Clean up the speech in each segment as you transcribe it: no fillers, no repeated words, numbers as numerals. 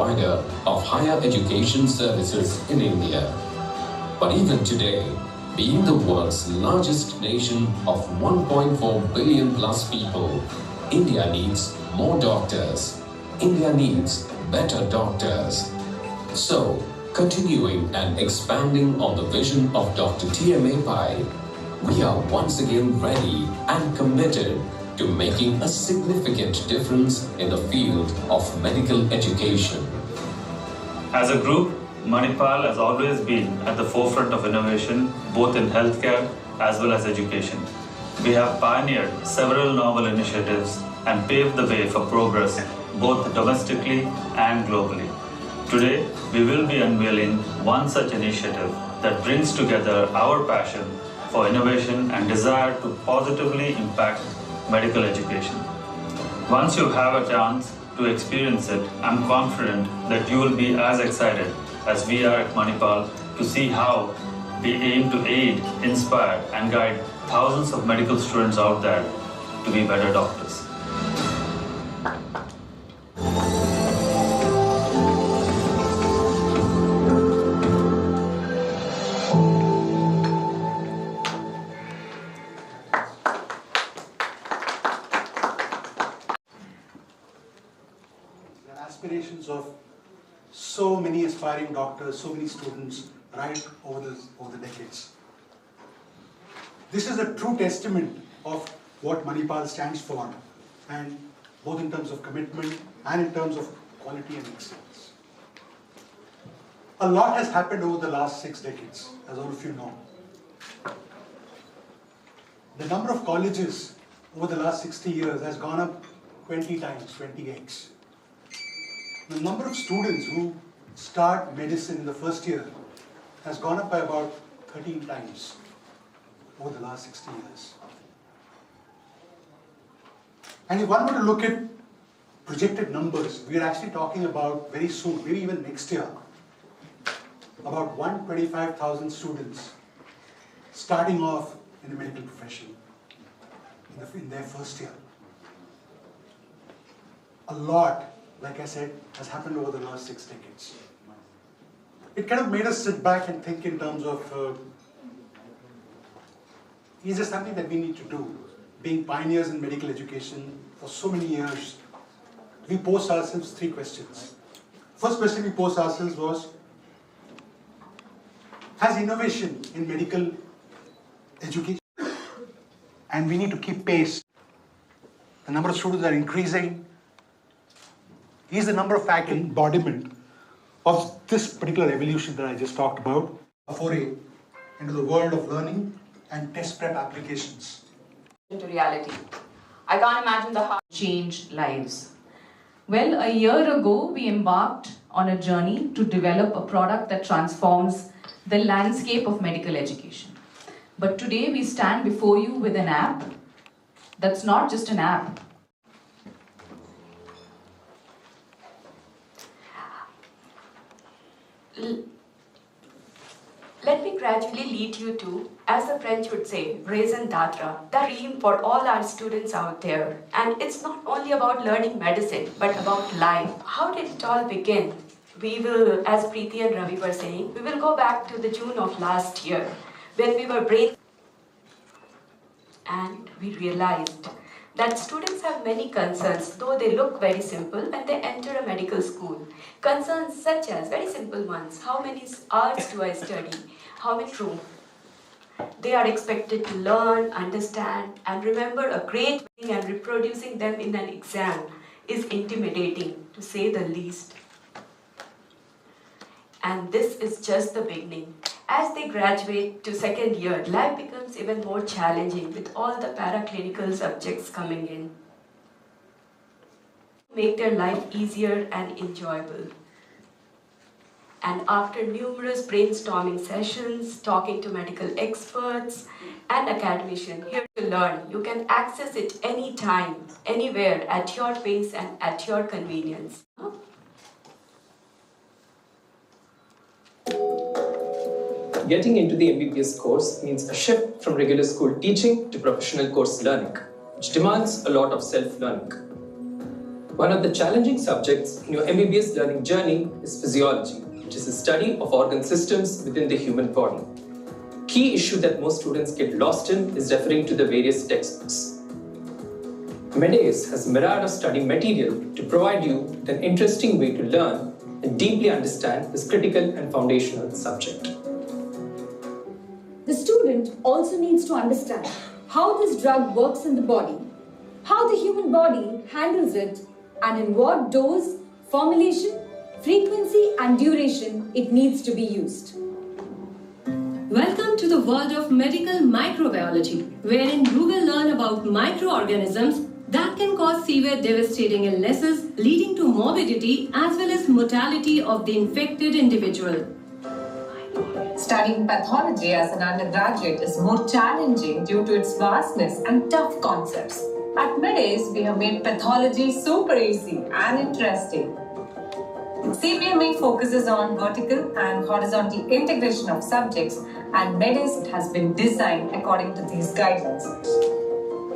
provider of higher education services in India. But even today, being the world's largest nation of 1.4 billion plus people, India needs more doctors. India needs better doctors. So, continuing and expanding on the vision of Dr. T.M.A. Pai, we are once again ready and committed to making a significant difference in the field of medical education. As a group, Manipal has always been at the forefront of innovation, both in healthcare as well as education. We have pioneered several novel initiatives and paved the way for progress, both domestically and globally. Today, we will be unveiling one such initiative that brings together our passion for innovation and desire to positively impact medical education. Once you have a chance to experience it, I'm confident that you will be as excited as we are at Manipal to see how we aim to aid, inspire, and guide thousands of medical students out there to be better doctors. Aspirations of so many aspiring doctors, so many students right over the decades. This is a true testament of what Manipal stands for, and both in terms of commitment and in terms of quality and excellence. A lot has happened over the last 6 decades, as all of you know. The number of colleges over the last 60 years has gone up 20 times, 20x. The number of students who start medicine in the first year has gone up by about 13 times over the last 60 years. And if one were to look at projected numbers, we are actually talking about very soon, maybe even next year, about 125,000 students starting off in the medical profession in their first year. A lot, like I said, has happened over the last 6 decades. It kind of made us sit back and think in terms of, is there something that we need to do? Being pioneers in medical education for so many years, we posed ourselves 3 questions. First question we posed ourselves was, has innovation in medical education, and we need to keep pace. The number of students are increasing. Is the number of faculty embodiment of this particular evolution that I just talked about, a foray into the world of learning and test prep applications. Into reality. I can't imagine the how changed lives. Well, a year ago, we embarked on a journey to develop a product that transforms the landscape of medical education. But today, we stand before you with an app that's not just an app. Let me gradually lead you to, as the French would say, raison d'être, the dream for all our students out there. And it's not only about learning medicine, but about life. How did it all begin? We will, as Preeti and Ravi were saying, we will go back to the June of last year, when we were and we realized that students have many concerns, though they look very simple when they enter a medical school. Concerns such as, very simple ones, how many hours do I study? How many true? They are expected to learn, understand, and remember a great thing, and reproducing them in an exam is intimidating, to say the least. And this is just the beginning. As they graduate to second year, life becomes even more challenging with all the paraclinical subjects coming in. Make their life easier and enjoyable. And after numerous brainstorming sessions, talking to medical experts and academicians here to learn, you can access it anytime, anywhere, at your pace and at your convenience. Getting into the MBBS course means a shift from regular school teaching to professional course learning, which demands a lot of self-learning. One of the challenging subjects in your MBBS learning journey is physiology, which is the study of organ systems within the human body. Key issue that most students get lost in is referring to the various textbooks. MedAce has myriad of study material to provide you with an interesting way to learn and deeply understand this critical and foundational subject. The student also needs to understand how this drug works in the body, how the human body handles it, and in what dose, formulation, frequency and duration it needs to be used. Welcome to the world of medical microbiology, wherein you will learn about microorganisms that can cause severe devastating illnesses leading to morbidity as well as mortality of the infected individual. Studying pathology as an undergraduate is more challenging due to its vastness and tough concepts. At MedAce, we have made pathology super easy and interesting. CPME focuses on vertical and horizontal integration of subjects, and MedAce has been designed according to these guidelines.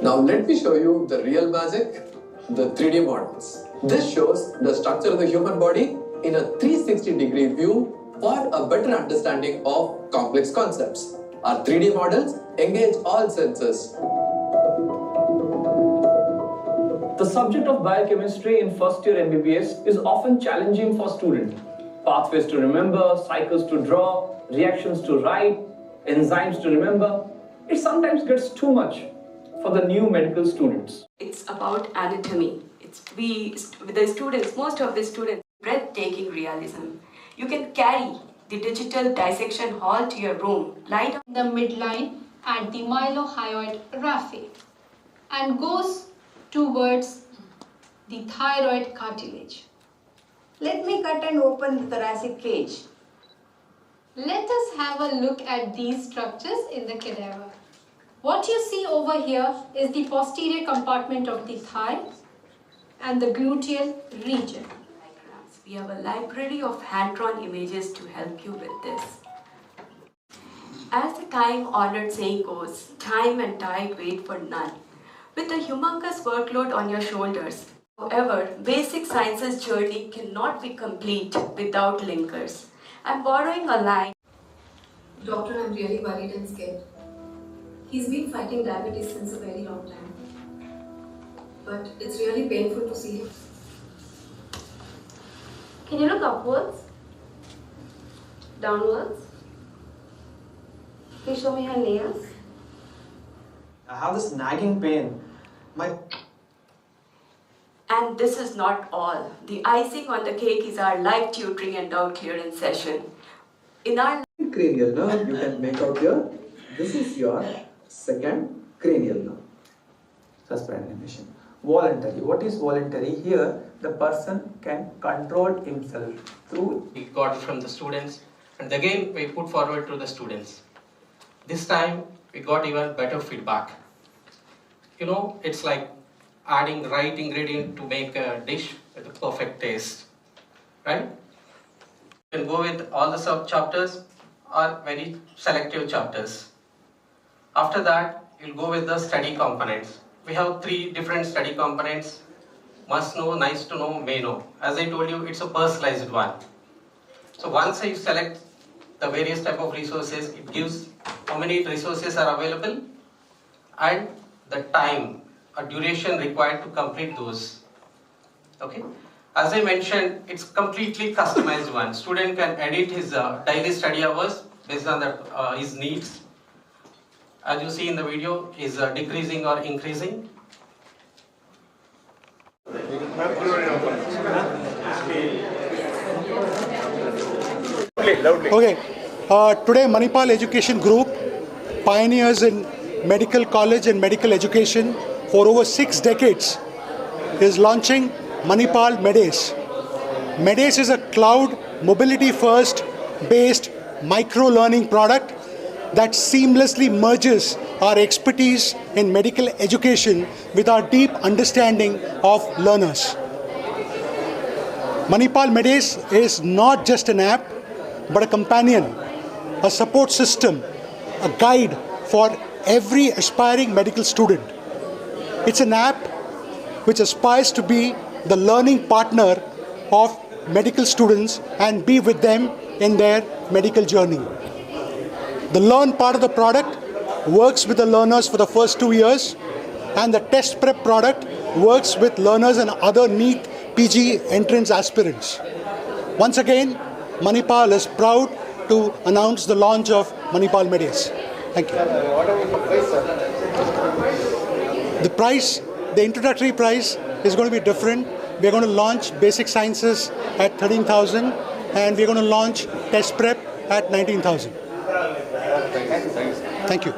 Now let me show you the real magic, the 3D models. This shows the structure of the human body in a 360-degree view for a better understanding of complex concepts. Our 3D models engage all senses. The subject of biochemistry in first year MBBS is often challenging for students. Pathways to remember, cycles to draw, reactions to write, enzymes to remember. It sometimes gets too much for the new medical students. It's about anatomy. With the students, most of the students, breathtaking realism. You can carry the digital dissection hall to your room, light up the midline at the mylohyoid raphe and goes towards the thyroid cartilage. Let me cut and open the thoracic cage. Let us have a look at these structures in the cadaver. What you see over here is the posterior compartment of the thigh and the gluteal region. We have a library of hand-drawn images to help you with this. As the time-honored saying goes, time and tide wait for none. With a humongous workload on your shoulders, however, basic sciences journey cannot be complete without linkers. I'm borrowing a line. Doctor, I'm really worried and scared. He's been fighting diabetes since a very long time. But it's really painful to see him. Can you look upwards? Downwards? Please show me her nails. I have this nagging pain. And this is not all. The icing on the cake is our live tutoring and doubt clearance session. In our Cranial nerve, you can make out here. This is your second cranial nerve. Suspend animation. Voluntary. What is voluntary? Here, the person can control himself through. We got it from the students, and again we put forward to the students. This time we got even better feedback. You know, it's like adding the right ingredient to make a dish with a perfect taste, right? You can go with all the sub-chapters or very selective chapters. After that, you'll go with the study components. We have 3 different study components: must know, nice to know, may know. As I told you, it's a personalized one. So once you select the various type of resources, it gives how many resources are available and the time or duration required to complete those. Okay. As I mentioned, it's completely customized one. Student can edit his daily study hours based on his needs. As you see in the video, is decreasing or increasing. Okay, today Manipal Education Group, pioneers in medical college and medical education for over 6 decades, is launching Manipal MedAce. MedAce is a cloud mobility first based micro-learning product that seamlessly merges our expertise in medical education with our deep understanding of learners. Manipal MedAce is not just an app, but a companion, a support system, a guide for every aspiring medical student. It's an app which aspires to be the learning partner of medical students and be with them in their medical journey. The learn part of the product works with the learners for the first 2 years, and the test prep product works with learners and other NEET PG entrance aspirants. Once again, Manipal is proud to announce the launch of Manipal MedAce. Thank you. The price, the introductory price is going to be different. We're going to launch basic sciences at 13,000 and we're going to launch test prep at 19,000. Thank you.